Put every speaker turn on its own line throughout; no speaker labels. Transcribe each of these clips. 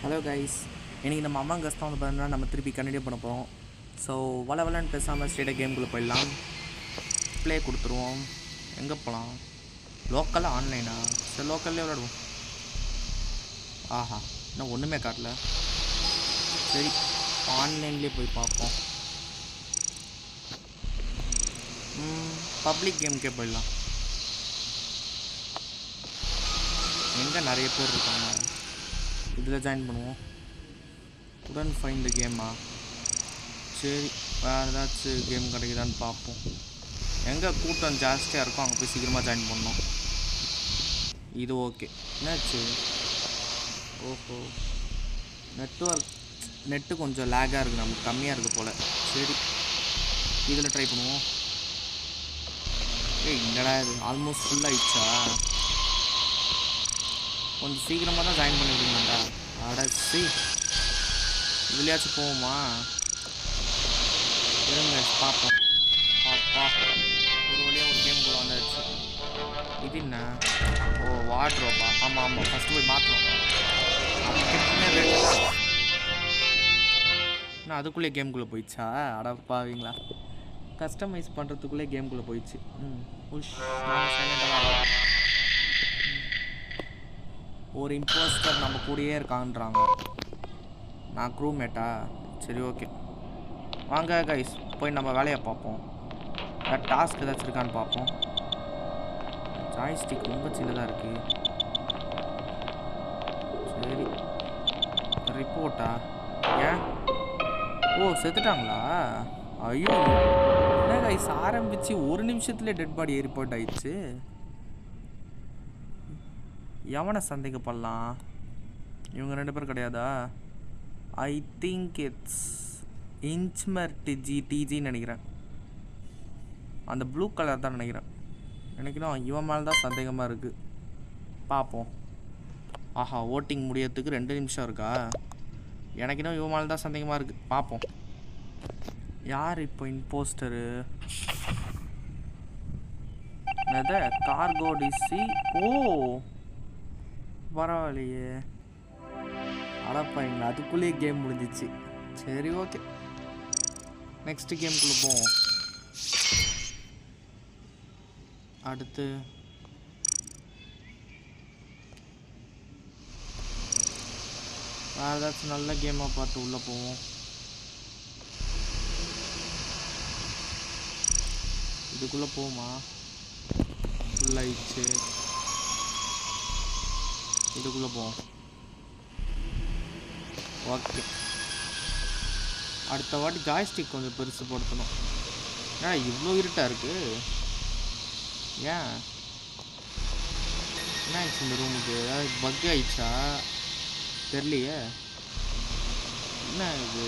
Hello guys, இன்றைக்கி நம்ம அம்மா கஸ் தான் வந்து பார்த்தீங்கன்னா நம்ம திருப்பி கண்டினியூ பண்ண போகிறோம். ஸோ வளன்னு பேசாமல் ஸ்ட்ரெயிட்டாக கேமுக்குள்ளே போயிடலாம். ப்ளே கொடுத்துருவோம். எங்கே போகலாம்? லோக்கலாக ஆன்லைனா? சரி, லோக்கல்லே விளையாடுவோம். ஆஹா, இன்னும் ஒன்றுமே காட்டல. சரி, ஆன்லைன்லேயே போய் பார்ப்போம். பப்ளிக் கேமுக்கே போயிடலாம். எங்கே நிறைய பேர் இருக்காங்க, இதில் ஜாயின் பண்ணுவோம். உடன் ஃபைண்ட் கேமா? சரி, வேறு ஏதாச்சும் கேம் கிடைக்குதான்னு பார்ப்போம். எங்கே கூட்டம் ஜாஸ்தியாக இருக்கும் அங்கே போய் சீக்கிரமாக ஜாயின் பண்ணோம். இது ஓகே. என்னாச்சு? ஓஹோ, நெட்டு கொஞ்சம் லேக்காக இருக்குது, நமக்கு கம்மியாக இருக்குது போல். சரி, இதில் ட்ரை பண்ணுவோம். என்னடா இது, ஆல்மோஸ்ட் ஃபுல்லாகிடுச்சா? கொஞ்சம் சீக்கிரமாக தான் ஜாயின் பண்ணி விடுங்கடா. அடச்சி, இதுலையாச்சும் போவோமா? இருங்க பார்ப்போம். அப்பா, ஒரு வழியாக ஒரு கேம் கூட வந்துடுச்சு. இது என்ன? ஓ, வாட்ரோப்பா. ஆமாம் ஆமாம், ஃபஸ்ட்டு போய் மாற்றணும். நான் அதுக்குள்ளே கேம்குள்ளே போயிடுச்சா? அடப்பாவீங்களா, கஸ்டமைஸ் பண்ணுறதுக்குள்ளே கேம்குள்ளே போயிடுச்சு. ஒரு இம்போஸ்டர் நம்ம கூடயே இருக்கான்றாங்க. நான் க்ரூமேட்டா? சரி, ஓகே, வாங்க கைஸ் போய் நம்ம வேலையை பார்ப்போம். டாஸ்க் ஏதாச்சும் இருக்கான்னு பார்ப்போம். ஜாய்ஸ்டிக் ரொம்ப சின்னதாக இருக்குது. சரி, ரிப்போர்ட்டா? ஏன்? ஓ, செத்துட்டாங்களா? ஐயோ, என்ன கைஸ், ஆரம்பித்து ஒரு நிமிஷத்துலேயே டெட் பாடி ரிப்போர்ட் ஆயிடுச்சு. எவனை சந்தேகப்படலாம்? இவங்க 2 பேர் கிடையாதா? ஐ திங்க் இட்ஸ் இன்ச்மர் டிஜின்னு நினைக்கிறேன். அந்த ப்ளூ கலர் தான் நினைக்கிறேன். நினைக்கிறோம் இவன் மேலே தான் சந்தேகமாக இருக்குது. பார்ப்போம். ஆஹா, ஓட்டிங் முடியறதுக்கு 2 நிமிஷம் இருக்கா? எனக்கு இன்னும் இவன் மேலே தான் சந்தேகமாக இருக்குது. பார்ப்போம் யார் இப்போ இம்போஸ்டரு. என்னது கார்கோ டிசி? ஓ, பரவாயில்லையே. அடப்பாங்களா, அதுக்குள்ளேயே கேம் முடிஞ்சிச்சு. சரி, ஓகே, நெக்ஸ்ட் கேமுக்குள்ளே போவோம். அடுத்து வேறு ஏதாச்சும் நல்ல கேமாக பார்த்து உள்ளே போவோம். இதுக்குள்ளே போவோமா? ஃபுல்லாகிடுச்சு. இதுக்குள்ளே போவோம். ஓகே, அடுத்த வாட்டி ஜாய்ஸ்டிக் கொஞ்சம் பெருசு படுத்தணும். ஏன்னா இவ்வளோ இருட்டாக இருக்குது. ஏன் என்ன ஆயிடுச்சு இந்த ரூமுக்கு? ஏதாவது பக் ஆயிடுச்சா தெரியலையே. என்ன இது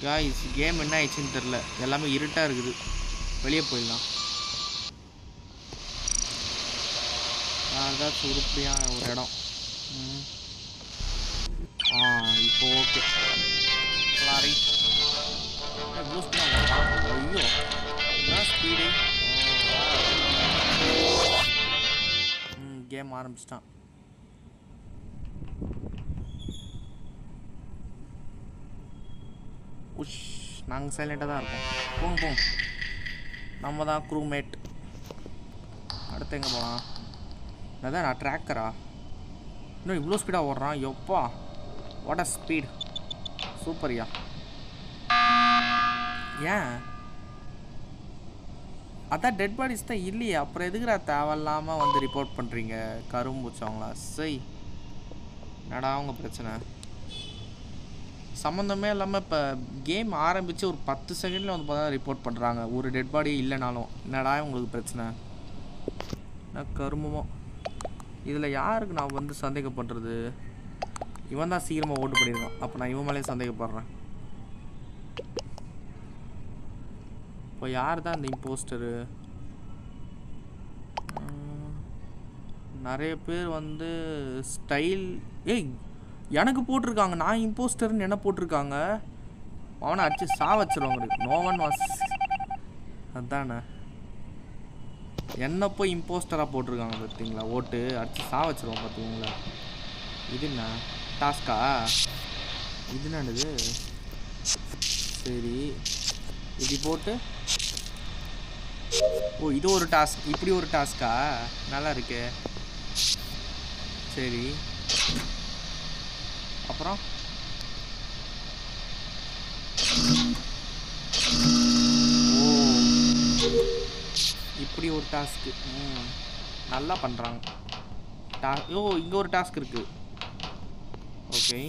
காய்ஸ், கேம் என்ன ஆயிடுச்சுன்னு தெரில. எல்லாமே இருட்டாக இருக்குது. வெளியே போயிடலாம். ஏதாச்சும் உருப்படியான ஒரு இடம். இப்போ ஓகே. ஐயோ, என்ன ஸ்பீடு! கேம் ஆரம்பிச்சிட்டான். உஷ், நாங்கள் சைலண்டாக தான் இருக்கோம். போங்க, நம்ம தான் க்ரூமேட். அடுத்து எங்கே போகலாம்? அதான் நான் ட்ராக்கரா? இன்னும் இவ்வளோ ஸ்பீடாக ஓடுறான். எப்பா, வாட் அ ஸ்பீட்! சூப்பர்யா. ஏன் அதான் டெட் பாடிஸ் தான் இல்லையே, அப்புறம் எதுக்குறா தேவையில்லாமல் வந்து ரிப்போர்ட் பண்ணுறீங்க கரும்புச்சவங்களா? சரி, என்னடா அவங்க பிரச்சனை? சம்மந்தமே இல்லாமல் இப்போ கேம் ஆரம்பித்து ஒரு 10 செகண்டில் வந்து பார்த்தா ரிப்போர்ட் பண்ணுறாங்க, ஒரு டெட் பாடி இல்லைனாலும். என்னடா உங்களுக்கு பிரச்சனை? நான் கருமமோ. இதில் யாருக்கு நான் வந்து சந்தேகப்படுறது? இவன் தான் சீக்கிரமாக ஓட்டு பண்ணியிருக்கான். அப்போ நான் இவன் மேலே சந்தேகப்படுறேன். இப்போ யார் தான் இந்த இம்போஸ்டரு? நிறைய பேர் வந்து ஸ்டைல் எனக்கு போட்டிருக்காங்க. நான் இம்போஸ்டர்னு என்ன போட்டிருக்காங்க? அவனை அடிச்சு வச்சிருவாங்க. No one was. அதானே என்ன போய் இம்போஸ்டராக போட்டிருக்காங்க பார்த்தீங்களா? ஓட்டு அடிச்சு சா வச்சிருவோம் பார்த்தீங்களா? இது என்ன டாஸ்கா? இது என்னது? சரி இப்படி போட்டு ஓ இது ஒரு டாஸ்க், இப்படி ஒரு டாஸ்கா? நல்லா இருக்கு. சரி அப்புறம் ஓ இப்படி ஒரு டாஸ்க்கு. நல்லா பண்ணுறாங்க. ஓ இங்கே ஒரு டாஸ்க் இருக்குது. ஓகே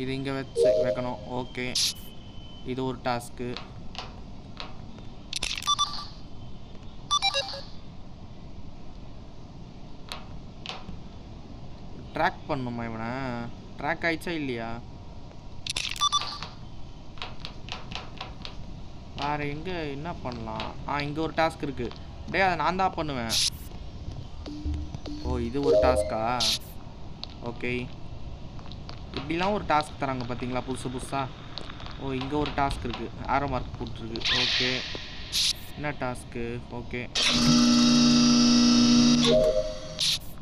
இது இங்கே வச்சு வைக்கணும். ஓகே இது ஒரு டாஸ்க்கு. ட்ராக் பண்ணணுமா இவனை? ட்ராக் ஆயிடுச்சா இல்லையா? வேறு எங்கே என்ன பண்ணலாம்? இங்கே ஒரு டாஸ்க் இருக்குது. டே அதை நான் தான் பண்ணுவேன். ஓ இது ஒரு டாஸ்கா? ஓகே இப்படிலாம் ஒரு டாஸ்க் தராங்க பார்த்தீங்களா புதுசு புதுசாக. ஓ இங்கே ஒரு டாஸ்க் இருக்குது. ஆரோ மார்க் போட்டுருக்கு. ஓகே என்ன டாஸ்க்கு? ஓகே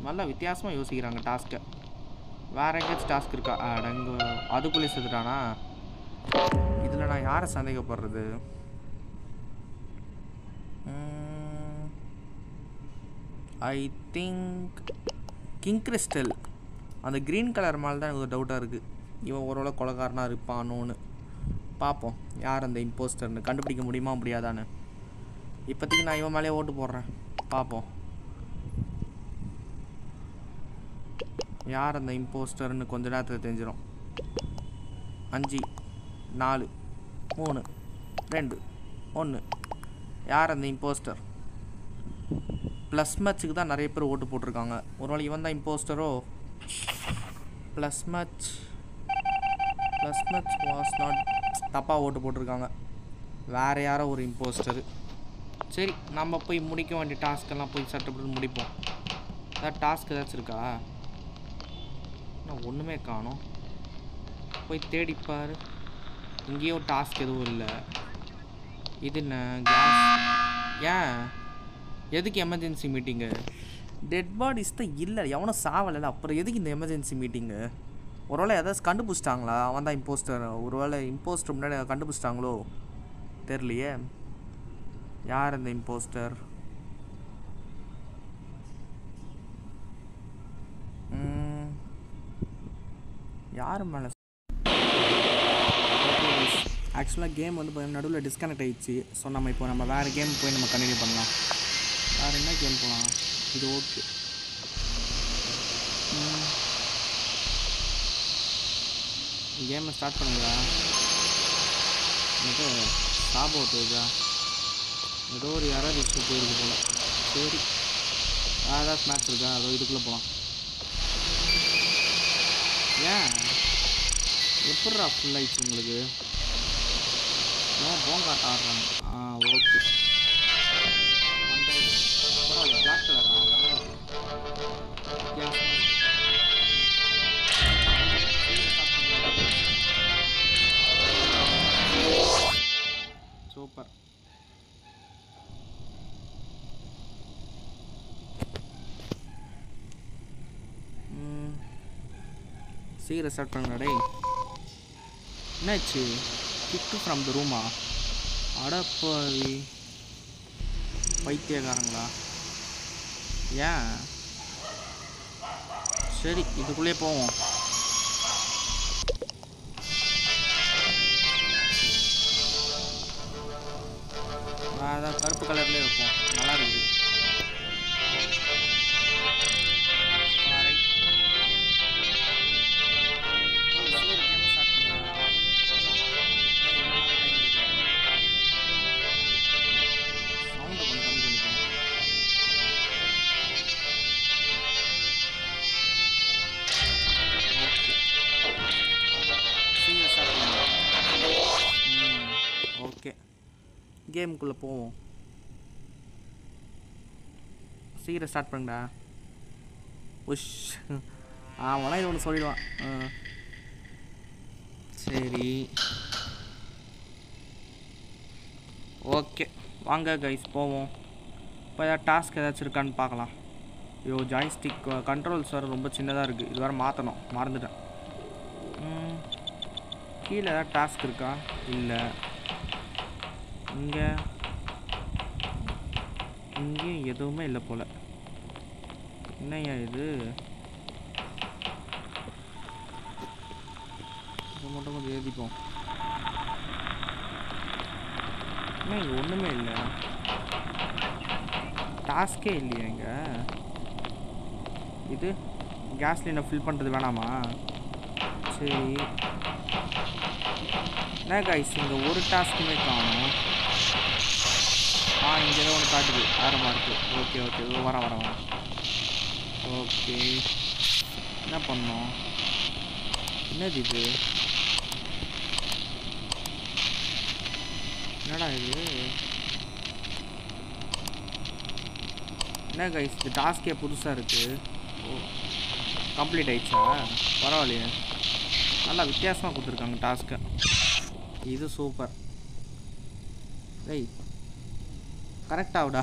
நல்லா வித்தியாசமாக யோசிக்கிறாங்க டாஸ்க்கை. வேறு எங்கேயாச்சும் டாஸ்க் இருக்கா? அடங்கு அதுக்குள்ளே செத்துட்டானா? இதில் நான் யாரை சந்தேகப்படுறது? I think King Crystal. அந்த க்ரீன் கலர் மேலே தான் எனக்கு ஒரு டவுட்டாக இருக்குது. இவன் ஓரளவு கொலைகாரனாக இருப்பானோன்னு. பார்ப்போம் யார் அந்த இம்போஸ்டர்னு கண்டுபிடிக்க முடியுமா முடியாதான்னு. இப்போதைக்கு நான் இவன் மேலே ஓட்டு போடுறேன். பார்ப்போம் யார் அந்த இம்போஸ்டர்னு கொஞ்ச நேரத்தில் தெரிஞ்சிடும். 5 4 3 2 1. யார் அந்த இம்போஸ்டர்? ப்ளஸ் மேட்ச்சுக்கு தான் நிறைய பேர் ஓட்டு போட்டிருக்காங்க. ஒருவேளை இவன் தான் இம்போஸ்டரோ? Plus match was not. தப்பாக ஓட்டு போட்டிருக்காங்க. வேறு யாரோ ஒரு இம்போஸ்டரு. சரி நம்ம போய் முடிக்க வேண்டிய டாஸ்க்கெல்லாம் போய் சட்டப்பட்டு முடிப்போம். ஏதாவது டாஸ்க் ஏதாச்சும் இருக்கா? நான் ஒன்றுமே காணோம். போய் தேடிப்பார். இங்கேயும் டாஸ்க் எதுவும் இல்லை. இது என்ன கேஸ்? ஏன் எதுக்கு எமர்ஜென்சி மீட்டிங்கு? டெட் பாடிஸ் தான் இல்லை, எவனும் சாவலை. அப்புறம் எதுக்கு இந்த எமர்ஜென்சி மீட்டிங்கு? ஒருவேளை ஏதாச்சும் கண்டுபிடிச்சிட்டாங்களா? அவன் தான் இம்போஸ்டர். ஒருவேளை இம்போஸ்டர் முன்னாடி கண்டுபிடிச்சிட்டாங்களோ தெரியலையே. யார் அந்த இம்போஸ்டர்? யார் மேலே? ஆக்சுவலாக கேம் வந்து நடுவில் டிஸ்கனெக்ட் ஆகிடுச்சு. ஸோ நம்ம வேறு கேம் போய் நம்ம கண்டினியூ பண்ணலாம். வேறு என்ன கேம் போகலாம்? இது ஓகே. கேமை ஸ்டார்ட் பண்ணுங்களா? எனக்கு சாபோட் இருக்கா? ஏதோ ஒரு யாராவது இஷ்யூ போயிருக்கு போல். சரி வேறு ஏதாவது ஸ்நாக்ஸ் இருக்கா? அதோ இதுக்குள்ளே போகலாம். ஏன் எப்பட்றா ஃபுல் ஆயிடுச்சு உங்களுக்கு? ஏன் போங்காட்ட ஆடுறாங்க? ஓகே பரவாயில்ல. பிளாக் கலரா? சூப்பர். சீக்கிரம் ஸ்டார்ட் பண்ணுங்க. டே என்னாச்சு? கிக்கு ஃப்ரம் த ரூமா? அடப்பாவி பைத்தியக்காரங்களா? ஏன்? சரி இதுக்குள்ளே போவோம். அதான் கருப்பு கலர்லேயே வைப்போம். நல்லா இருக்குது. ஓகே கேமுக்குள்ளே போவோம். சீக்கிரம் ஸ்டார்ட் பண்ணுடா. உஷ் அவனா இது ஒன்று சொல்லிடுவான். சரி ஓகே வாங்க கைஸ் போவோம். இப்போ ஏதாவது டாஸ்க் ஏதாச்சும் இருக்கான்னு பார்க்கலாம். ஐயோ ஜாய்ஸ்டிக் கண்ட்ரோல்ஸ் வேறு ரொம்ப சின்னதாக இருக்குது. இது வேறு மாற்றணும், மறந்துட்டேன். கீழே ஏதாவது டாஸ்க் இருக்கா? இல்லை. இங்கேயும் எதுவுமே இல்லை போல். என்னையா இது? இது மட்டும் கொஞ்சம் எழுதிப்போம். என்ன இங்கே ஒன்றுமே இல்லை, டாஸ்கே இல்லையா இங்கே? இது கேஸ்லினை ஃபில் பண்ணுறது வேணாமா? சரி. என்ன கைஸ் இங்கே ஒரு டாஸ்க்குமே காணும். இங்கே ஏதோ ஒன்று காட்டுது, ஆரமாக இருக்குது. ஓகே வரேன். ஓகே, என்ன பண்ணோம்? என்னது இது? என்னடா இது? என்ன கைஸ் இது டாஸ்கே புதுசாக இருக்குது. ஓ, கம்ப்ளீட் ஆயிடுச்சா? பரவாயில்லையே, நல்லா வித்தியாசமாக கொடுத்துருக்காங்க டாஸ்க்கை. இது சூப்பர். டேய் கரெக்டாகுடா.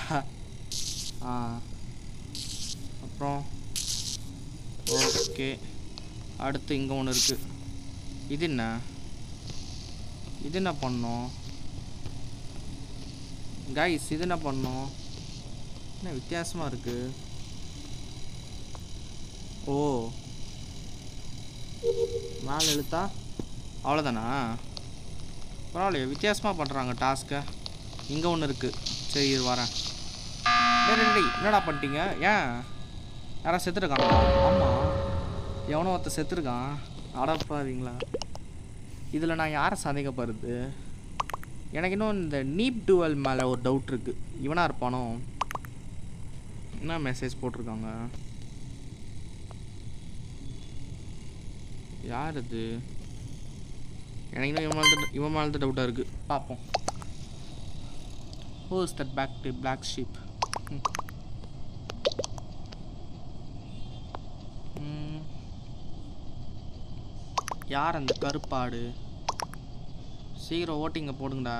அப்புறம் ஓகே, அடுத்து இங்கே ஒன்று இருக்குது. இது என்ன பண்ணோம் கைஸ்? இது என்ன பண்ணோம்? என்ன வித்தியாசமாக இருக்குது? ஓ, மேலே எழுத்தா அவ்வளோதானா? பரவாயில்லையே, வித்தியாசமாக பண்ணுறாங்க டாஸ்க்கை. இங்கே ஒன்று இருக்குது. சரி இது வரேன். டேய் என்னடா பண்ணிட்டீங்க? ஏன் யாராவது செத்துருக்காங்க? ஆமாம், எவனோ ஒருத்தர் செத்துருக்கான். அடப்பாவீங்களா? இதில் நான் யாரை சந்தேகப்படுறது? எனக்கு இன்னும் இந்த நீப் டுவல் மேலே ஒரு டவுட் இருக்குது. இவனாக இருப்பானோ? என்ன மெசேஜ் போட்டிருக்காங்க? யார் இது? எனக்கு இன்னும் இவன் மேலே தான் டவுட்டாக இருக்குது. பார்ப்போம். Who is that black sheep? யார் அந்த கருப்பாடு? சீக்கிரம் ஓட்டிங்க போடுங்கடா.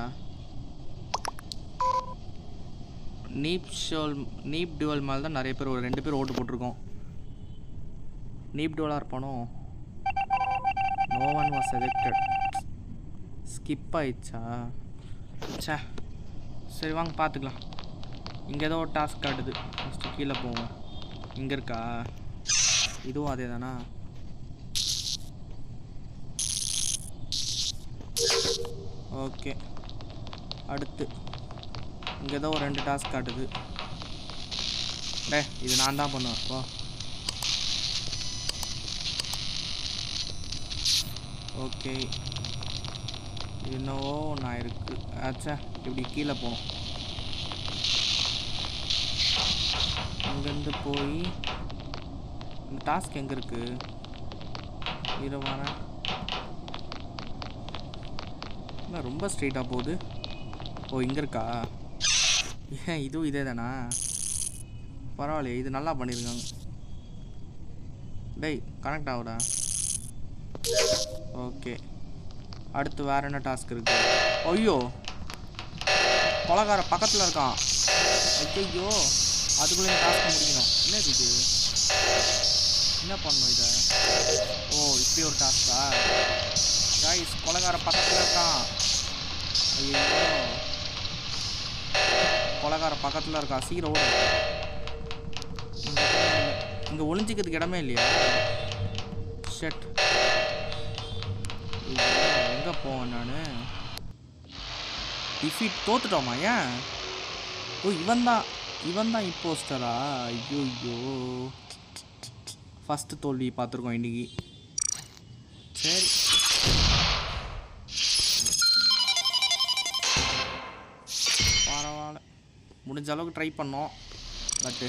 நீப் டுவல் மேலே தான் நிறைய பேர், ஒரு 2 பேர் ஓட்டு போட்டிருக்கோம். நீப் டுவலாக இருப்பானோ? No one was selected. Skip ஆயிடுச்சா? சே, சரி வாங்க பார்த்துக்கலாம். இங்கே ஏதோ ஒரு டாஸ்க் காட்டுது. ஃபஸ்ட்டு கீழே போவோம். இங்கே இருக்கா? இதுவும் அதே தானா? ஓகே, அடுத்து இங்கே ஏதோ ஒரு 2 டாஸ்க் காட்டுது. இது நான் தான் பண்ணுவேன். வா. ஓகே, என்னவோ ஒன்று இருக்கு. ஆச்சா, இப்படி கீழே போகணும். இங்கேருந்து போய் இந்த டாஸ்க் எங்கே இருக்கு? இதை வரேன். என்ன ரொம்ப ஸ்ட்ரெயிட்டாக போகுது? ஓ, இங்கே இருக்கா? ஏன் இதுவும் இதே தானா? பரவாயில்லையே, இது நல்லா பண்ணியிருக்காங்க. டேய் கனெக்ட் ஆகுடா. ஓகே, அடுத்து வேறு என்ன டாஸ்க் இருக்கு? ஐயோ, கொலகார பக்கத்தில் இருக்கான். ஐயோ, அதுக்குள்ளே இந்த டாஸ்க் முடிக்கணும். என்னது இது? என்ன பண்ணணும் இதை? ஓ, இப்படி ஒரு டாஸ்கா? கைஸ், கொலகார பக்கத்தில் இருக்கான். ஐயோ, கொலகார பக்கத்தில் இருக்கா. சீக்கிரம் ஓடு. இங்கே ஒளிஞ்சிக்கிறதுக்கு இடமே இல்லையா? ஷட், எங்கே போவேன் நான்? டிஃபீட் தோத்துட்டோமா? ஏன்? ஓ, இவன் தான் இம்போஸ்டரா? ஐயோ, ஃபஸ்ட்டு தோல்வி பார்த்துருக்கோம் இன்றைக்கி. சரி, பரவாயில்ல, முடிஞ்ச அளவுக்கு ட்ரை பண்ணோம். பட்டு